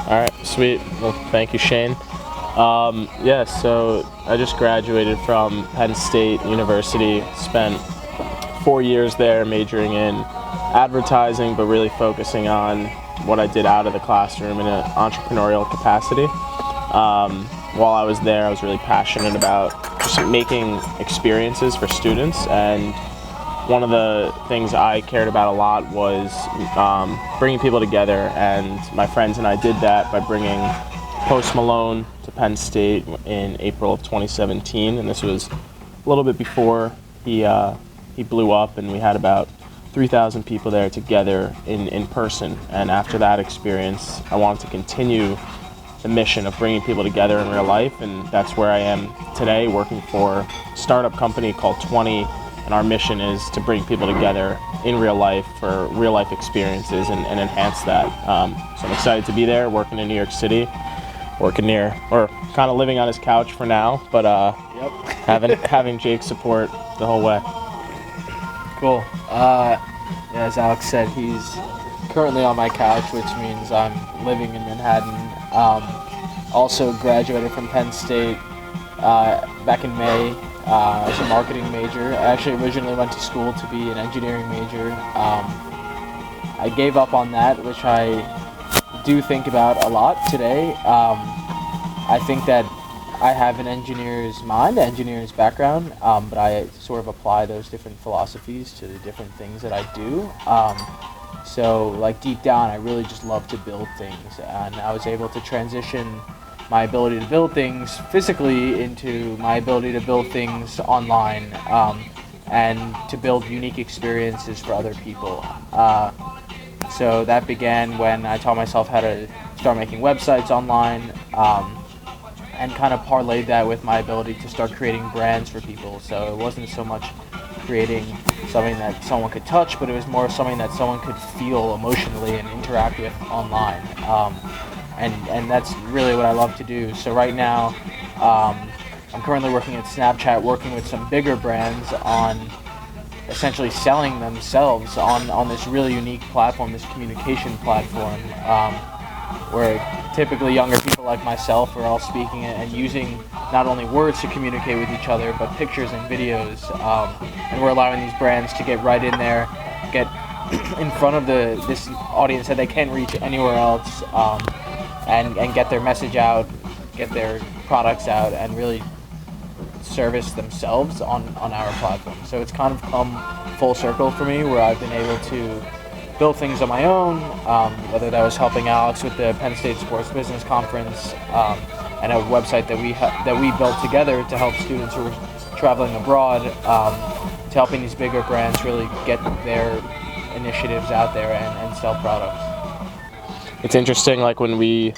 All right, sweet. Well, thank you, Shane. So I just graduated from Penn State University, spent 4 years there majoring in advertising, but really focusing on what I did out of the classroom in an entrepreneurial capacity. While I was there, I was really passionate about just making experiences for students, and one of the things I cared about a lot was bringing people together, and my friends and I did that by bringing Post Malone to Penn State in April of 2017, and this was a little bit before he blew up, and we had about 3,000 people there together in person. And after that experience, I wanted to continue the mission of bringing people together in real life, and that's where I am today, working for a startup company called 20, and our mission is to bring people together in real life for real life experiences and enhance that. So I'm excited to be there, working in New York City, working near, or kind of living on his couch for now, but having Jake's support the whole way. Cool. As Alex said, he's currently on my couch, which means I'm living in Manhattan. Also graduated from Penn State back in May as a marketing major. I actually originally went to school to be an engineering major. I gave up on that, which I do think about a lot today. I think that I have an engineer's mind, an engineer's background, but I sort of apply those different philosophies to the different things that I do. So like deep down, I really just love to build things, and I was able to transition my ability to build things physically into my ability to build things online, and to build unique experiences for other people. So that began when I taught myself how to start making websites online, and kind of parlayed that with my ability to start creating brands for people. So it wasn't so much creating something that someone could touch, but it was more something that someone could feel emotionally and interact with online. And that's really what I love to do. So right now, I'm currently working at Snapchat, working with some bigger brands on essentially selling themselves on this really unique platform, this communication platform, where typically younger people like myself are all speaking and using not only words to communicate with each other, but pictures and videos. And we're allowing these brands to get right in there, get in front of this audience that they can't reach anywhere else, and get their message out, get their products out, and really service themselves on our platform. So it's kind of come full circle for me, where I've been able to build things on my own, whether that was helping Alex with the Penn State Sports Business Conference, and a website that we built together to help students who are traveling abroad, to helping these bigger brands really get their initiatives out there and sell products. It's interesting, like when we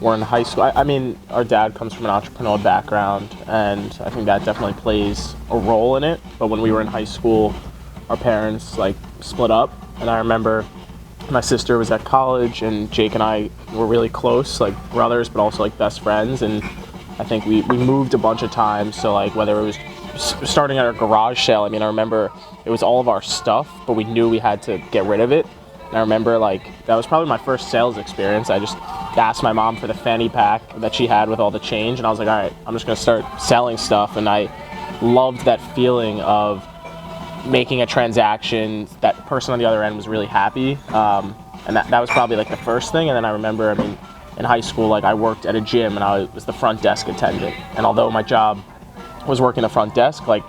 were in high school, I mean, our dad comes from an entrepreneurial background, and I think that definitely plays a role in it. But when we were in high school, our parents like split up, and I remember my sister was at college, and Jake and I were really close, like brothers, but also like best friends. And I think we moved a bunch of times. So like whether it was starting at our garage sale, I mean, I remember it was all of our stuff, but we knew we had to get rid of it. And I remember like that was probably my first sales experience. I just asked my mom for the fanny pack that she had with all the change, and I was like, all right, I'm just gonna start selling stuff. And I loved that feeling of making a transaction. That person on the other end was really happy, and that was probably like the first thing. And then I remember, I mean, in high school, like I worked at a gym, and I was the front desk attendant, and although my job was working the front desk, like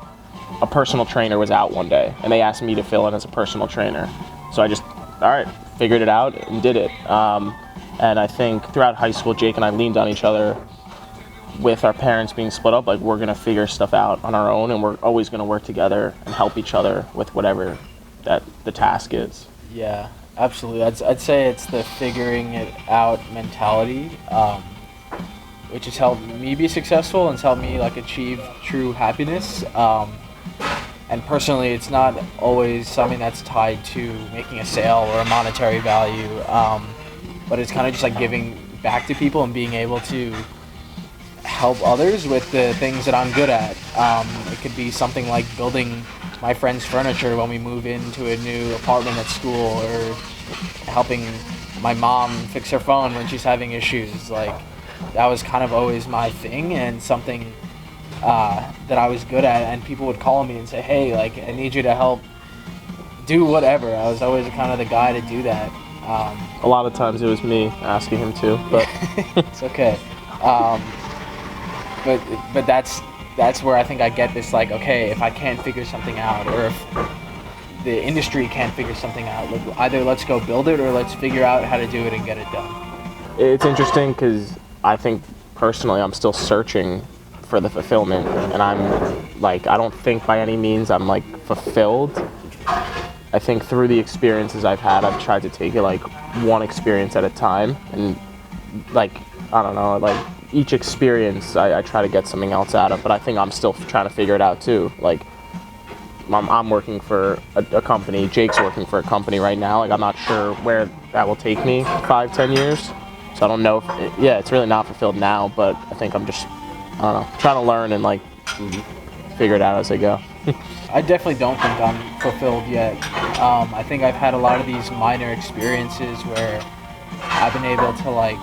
a personal trainer was out one day, and they asked me to fill in as a personal trainer. So I just, all right, figured it out and did it. And I think throughout high school, Jake and I leaned on each other. With our parents being split up, like we're gonna figure stuff out on our own, and we're always gonna work together and help each other with whatever that the task is. Yeah, absolutely. I'd say it's the figuring it out mentality, which has helped me be successful and it's helped me like achieve true happiness. And personally, it's not always something that's tied to making a sale or a monetary value, but it's kind of just like giving back to people and being able to help others with the things that I'm good at. It could be something like building my friend's furniture when we move into a new apartment at school, or helping my mom fix her phone when she's having issues. Like, that was kind of always my thing, and something that I was good at, and people would call me and say, hey, like, I need you to help do whatever. I was always kind of the guy to do that. A lot of times it was me asking him to, but it's okay. But that's where I think I get this, like, okay, if I can't figure something out, or if the industry can't figure something out, like, either let's go build it or let's figure out how to do it and get it done. it's interesting because I think personally I'm still searching for the fulfillment, and I'm like, I don't think by any means I'm like fulfilled. I think through the experiences I've had, I've tried to take it like one experience at a time, and like, I don't know, like each experience I try to get something else out of, but I think I'm still trying to figure it out too. Like, I'm working for a company, Jake's working for a company right now. Like, I'm not sure where that will take me 5-10 years. So I don't know if, it's really not fulfilled now, but I think I'm just, I don't know, trying to learn and like figure it out as I go. I definitely don't think I'm fulfilled yet. I think I've had a lot of these minor experiences where I've been able to like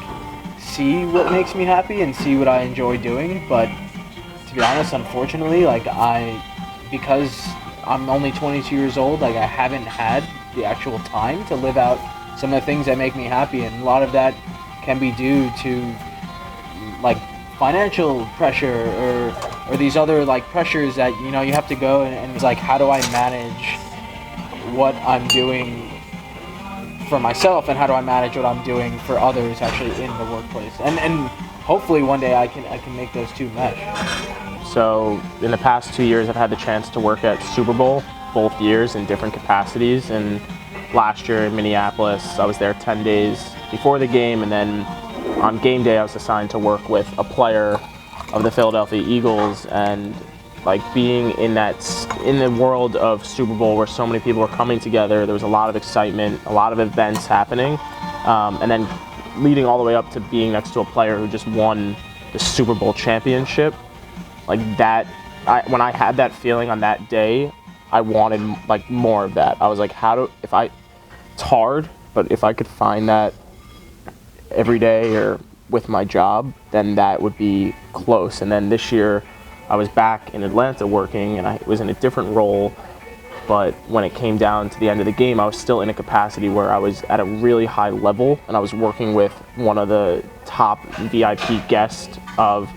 see what makes me happy and see what I enjoy doing, but to be honest, unfortunately, like because I'm only 22 years old, like I haven't had the actual time to live out some of the things that make me happy, and a lot of that can be due to like financial pressure or these other like pressures that you have to go and it's like, how do I manage what I'm doing for myself, and how do I manage what I'm doing for others actually in the workplace, and hopefully one day I can make those two mesh. So in the past 2 years, I've had the chance to work at Super Bowl both years in different capacities. And last year in Minneapolis, I was there 10 days before the game, and then on game day, I was assigned to work with a player of the Philadelphia Eagles. And like being in the world of Super Bowl where so many people were coming together, there was a lot of excitement, a lot of events happening, and then leading all the way up to being next to a player who just won the Super Bowl championship. Like that, when I had that feeling on that day, I wanted like more of that. I was like, it's hard, but if I could find that every day or with my job, then that would be close. And then this year, I was back in Atlanta working, and I was in a different role, but when it came down to the end of the game, I was still in a capacity where I was at a really high level, and I was working with one of the top VIP guests of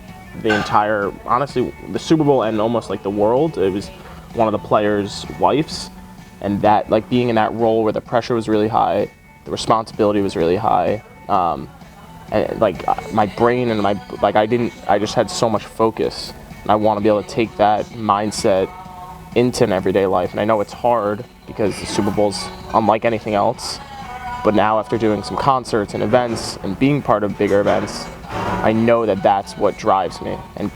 the entire, honestly, the Super Bowl and almost like the world. It was one of the players' wives, and that, like, being in that role where the pressure was really high, the responsibility was really high, and like my brain and I just had so much focus, and I want to be able to take that mindset into an everyday life. And I know it's hard because the Super Bowl's unlike anything else, but now after doing some concerts and events and being part of bigger events, I know that that's what drives me, and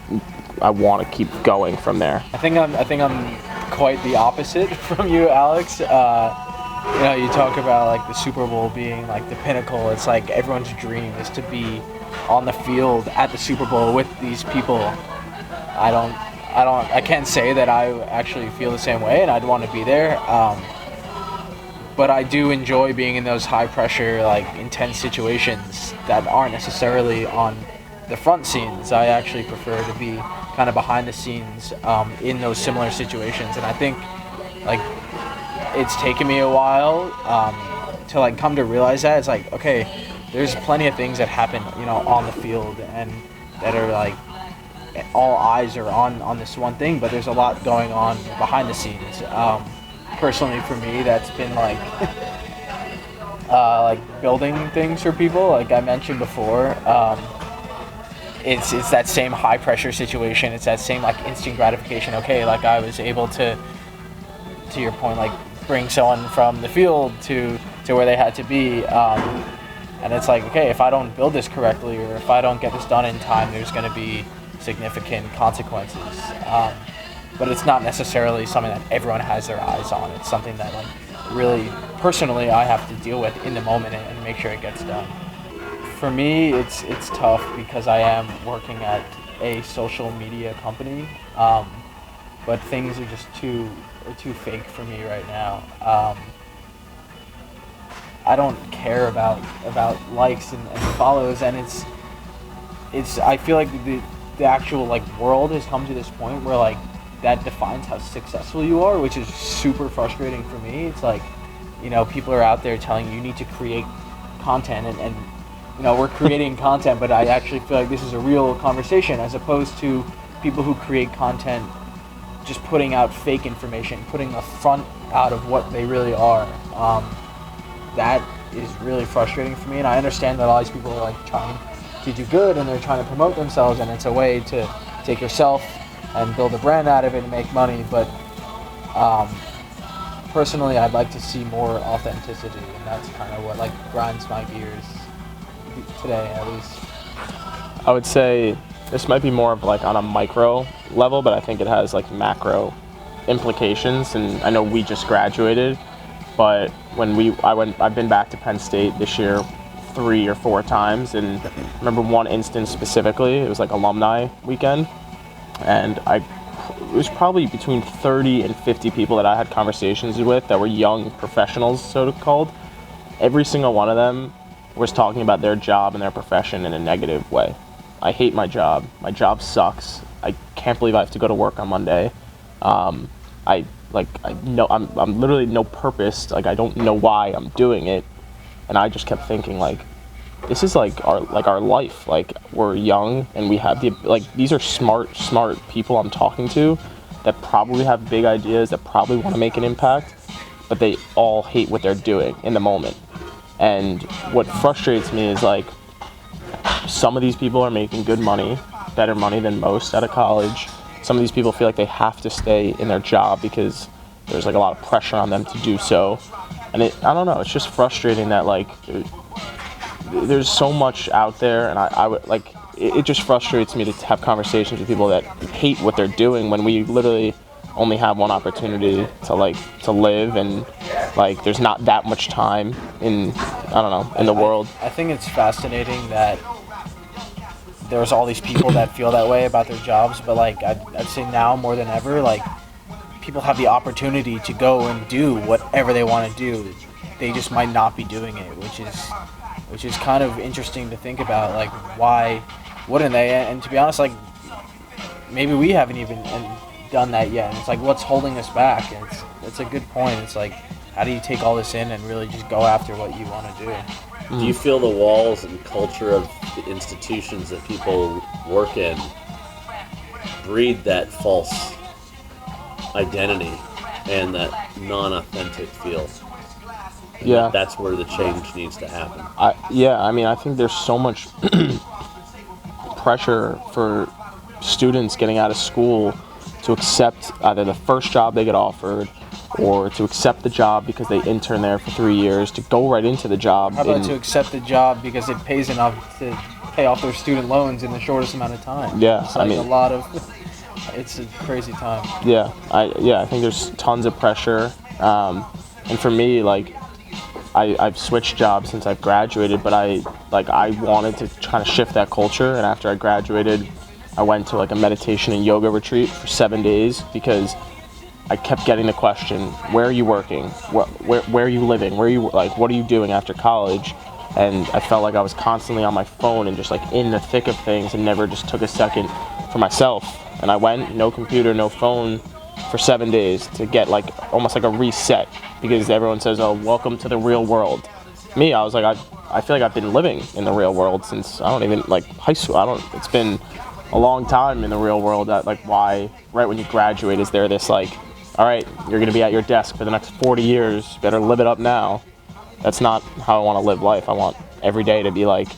I want to keep going from there. I think I'm quite the opposite from you, Alex. You talk about like the Super Bowl being like the pinnacle. It's like everyone's dream is to be on the field at the Super Bowl with these people. I can't say that I actually feel the same way, and I'd want to be there. But I do enjoy being in those high pressure, like intense situations that aren't necessarily on the front scenes. I actually prefer to be kind of behind the scenes in those similar situations. And I think like it's taken me a while to like come to realize that. It's like, okay, there's plenty of things that happen, on the field, and that are like all eyes are on this one thing, but there's a lot going on behind the scenes. Personally, for me, that's been like like building things for people. Like I mentioned before, it's that same high pressure situation. It's that same like instant gratification. Okay, like I was able to your point, like bring someone from the field to where they had to be. And it's like, okay, if I don't build this correctly, or if I don't get this done in time, there's going to be significant consequences. But it's not necessarily something that everyone has their eyes on. It's something that, like, really, personally, I have to deal with in the moment and make sure it gets done. For me, it's tough because I am working at a social media company, but things are just too fake for me right now. I don't care about likes and follows, and it's I feel like the actual like world has come to this point where like that defines how successful you are, which is super frustrating for me. It's like, people are out there telling you need to create content, and we're creating content, but I actually feel like this is a real conversation as opposed to people who create content just putting out fake information, putting the front out of what they really are. That is really frustrating for me, and I understand that all these people are like trying to do good and they're trying to promote themselves, and it's a way to take yourself and build a brand out of it and make money, but personally I'd like to see more authenticity, and that's kind of what like grinds my gears today, at least. I would say this might be more of like on a micro level, but I think it has like macro implications, and I know we just graduated, but I've been back to Penn State this year 3 or 4 times, and I remember one instance specifically. It was like alumni weekend, and it was probably between 30 and 50 people that I had conversations with that were young professionals, so called. Every single one of them was talking about their job and their profession in a negative way. I hate my job. My job sucks. I can't believe I have to go to work on Monday. I'm literally no purpose. Like, I don't know why I'm doing it. And I just kept thinking, like, this is like our life. Like, we're young and we have these are smart people I'm talking to that probably have big ideas, that probably want to make an impact, but they all hate what they're doing in the moment. And what frustrates me is like, some of these people are making good money, better money than most out of college. Some of these people feel like they have to stay in their job because there's like a lot of pressure on them to do so. And I don't know, it's just frustrating that like there's so much out there, and I would like, it just frustrates me to have conversations with people that hate what they're doing when we literally only have one opportunity to live, and like there's not that much time in the world. I think it's fascinating that there's all these people that feel that way about their jobs, but like I'd say now more than ever, like people have the opportunity to go and do whatever they want to do. They just might not be doing it, which is kind of interesting to think about. Like, why wouldn't they? And to be honest, like maybe we haven't even done that yet. And it's like, what's holding us back? And it's a good point. It's like, how do you take all this in and really just go after what you want to do? Do you feel the walls and culture of the institutions that people work in breed that false identity and that non-authentic feel? And Yeah. that's where the change needs to happen. I think there's so much pressure for students getting out of school to accept either the first job they get offered, or to accept the job because they intern there for 3 years, to go right into the job. How about to accept the job because it pays enough to pay off their student loans in the shortest amount of time? Yeah, it's like it's a crazy time. Yeah, I think there's tons of pressure, and for me, like, I've switched jobs since I've graduated, but I wanted to kind of shift that culture, and after I graduated, I went to like a meditation and yoga retreat for 7 days because I kept getting the question, where are you working? Where are you living? What are you doing after college? And I felt like I was constantly on my phone and just like in the thick of things, and never just took a second for myself. And I went, no computer, no phone, for 7 days to get like almost like a reset, because everyone says, oh, welcome to the real world. Me, I was like, I feel like I've been living in the real world since, I don't even, like, high school. It's been a long time in the real world. That, like, why right when you graduate is there this like, all right, you're gonna be at your desk for the next 40 years, better live it up now. That's not how I want to live life. I want every day to be like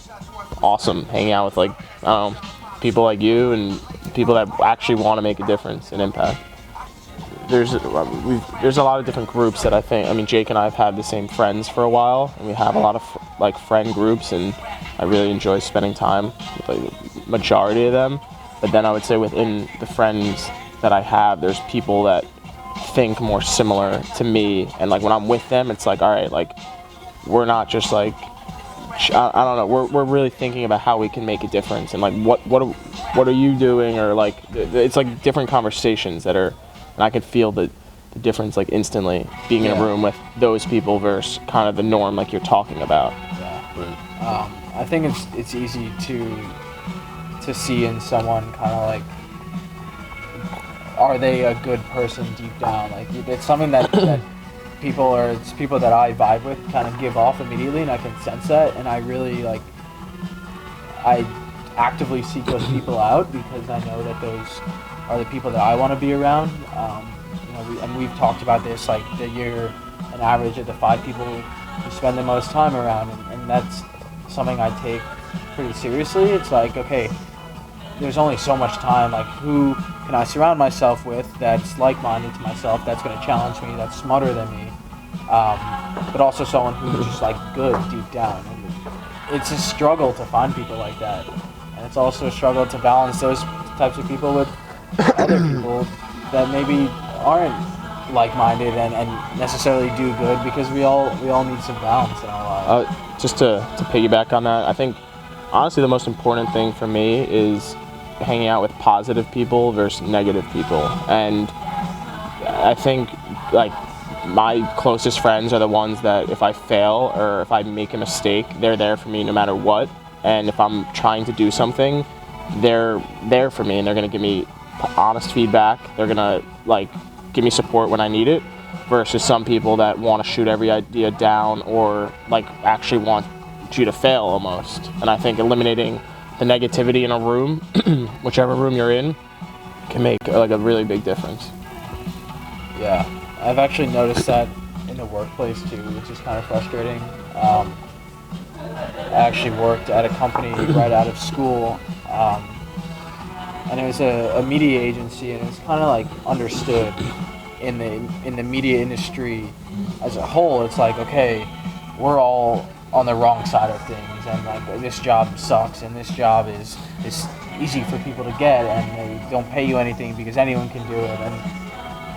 awesome, hanging out with like, I don't know, people like you and people that actually want to make a difference and impact. There's a lot of different groups that I think, Jake and I have had the same friends for a while, and we have a lot of like friend groups, and I really enjoy spending time with like majority of them. But then I would say within the friends that I have, there's people that think more similar to me, and like when I'm with them, it's like, all right, like we're not just like, I don't know, we're really thinking about how we can make a difference, and like what are you doing, or like it's like different conversations that are, and I could feel the the difference like instantly being in a Yeah. room with those people versus kind of the norm like you're talking about. Yeah. I think it's easy to see in someone kind of like, are they a good person deep down? Like it's something that it's people that I vibe with kind of give off immediately, and I can sense that, and I really like I actively seek those people out because I know that those are the people that I want to be around. We've talked about this, like that you're an average of the 5 people you spend the most time around, and that's something I take pretty seriously. It's like, okay, there's only so much time, like who can I surround myself with that's like-minded to myself, that's going to challenge me, that's smarter than me, but also someone who's just like good deep down. And it's a struggle to find people like that, and it's also a struggle to balance those types of people with other people that maybe aren't like-minded and necessarily do good, because we all need some balance in our lives. Just to piggyback on that, I think honestly the most important thing for me is hanging out with positive people versus negative people. And I think like my closest friends are the ones that if I fail or if I make a mistake, they're there for me no matter what. And if I'm trying to do something, they're there for me and they're going to give me honest feedback. They're going to like give me support when I need it, versus some people that want to shoot every idea down or like actually want you to fail almost. And I think eliminating the negativity in a room, whichever room you're in, can make like a really big difference. Yeah, I've actually noticed that in the workplace too, which is kind of frustrating. I actually worked at a company right out of school, and it was a media agency, and it's kind of like understood in the media industry as a whole. It's like, okay, we're all on the wrong side of things, and like this job sucks, and this job is easy for people to get, and they don't pay you anything because anyone can do it.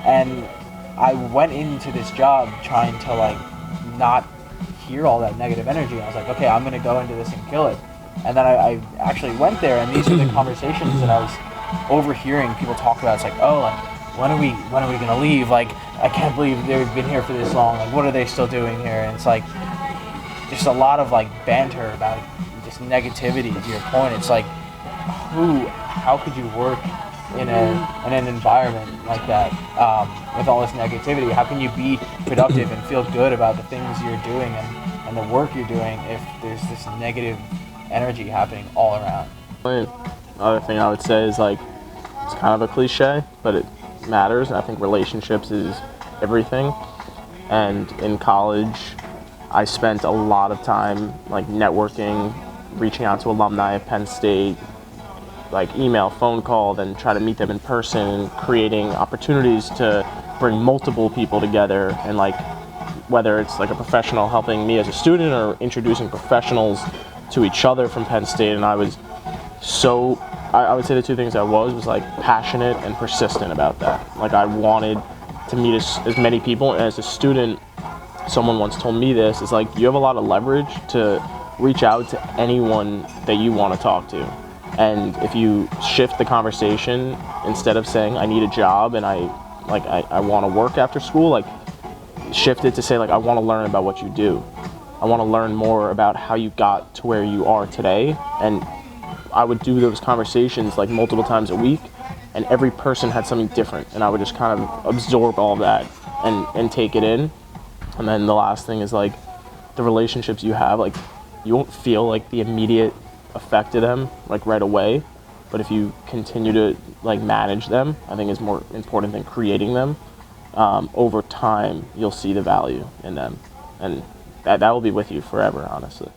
And I went into this job trying to like not hear all that negative energy. I was like, okay, I'm gonna go into this and kill it. And then I actually went there, and these are the conversations that I was overhearing people talk about. It's like, oh, like when are we gonna leave? Like, I can't believe they've been here for this long. Like, what are they still doing here? And it's like just a lot of like banter about just negativity. To your point, it's like, how could you work in an environment like that with all this negativity? How can you be productive and feel good about the things you're doing and the work you're doing if there's this negative energy happening all around? Another thing I would say is like, it's kind of a cliche, but it matters. I think relationships is everything. And in college, I spent a lot of time like networking, reaching out to alumni at Penn State, like email, phone call, then try to meet them in person, creating opportunities to bring multiple people together, and like whether it's like a professional helping me as a student or introducing professionals to each other from Penn State. And I was so, I would say the two things I was like passionate and persistent about that. Like I wanted to meet as many people, and as a student, someone once told me this, is like, you have a lot of leverage to reach out to anyone that you want to talk to. And if you shift the conversation, instead of saying I need a job and I want to work after school, like shift it to say like I want to learn about what you do. I want to learn more about how you got to where you are today. And I would do those conversations like multiple times a week, and every person had something different, and I would just kind of absorb all of that and take it in. And then the last thing is like the relationships you have, like you won't feel like the immediate effect of them like right away, but if you continue to like manage them, I think is more important than creating them. Over time you'll see the value in them, and that will be with you forever, honestly.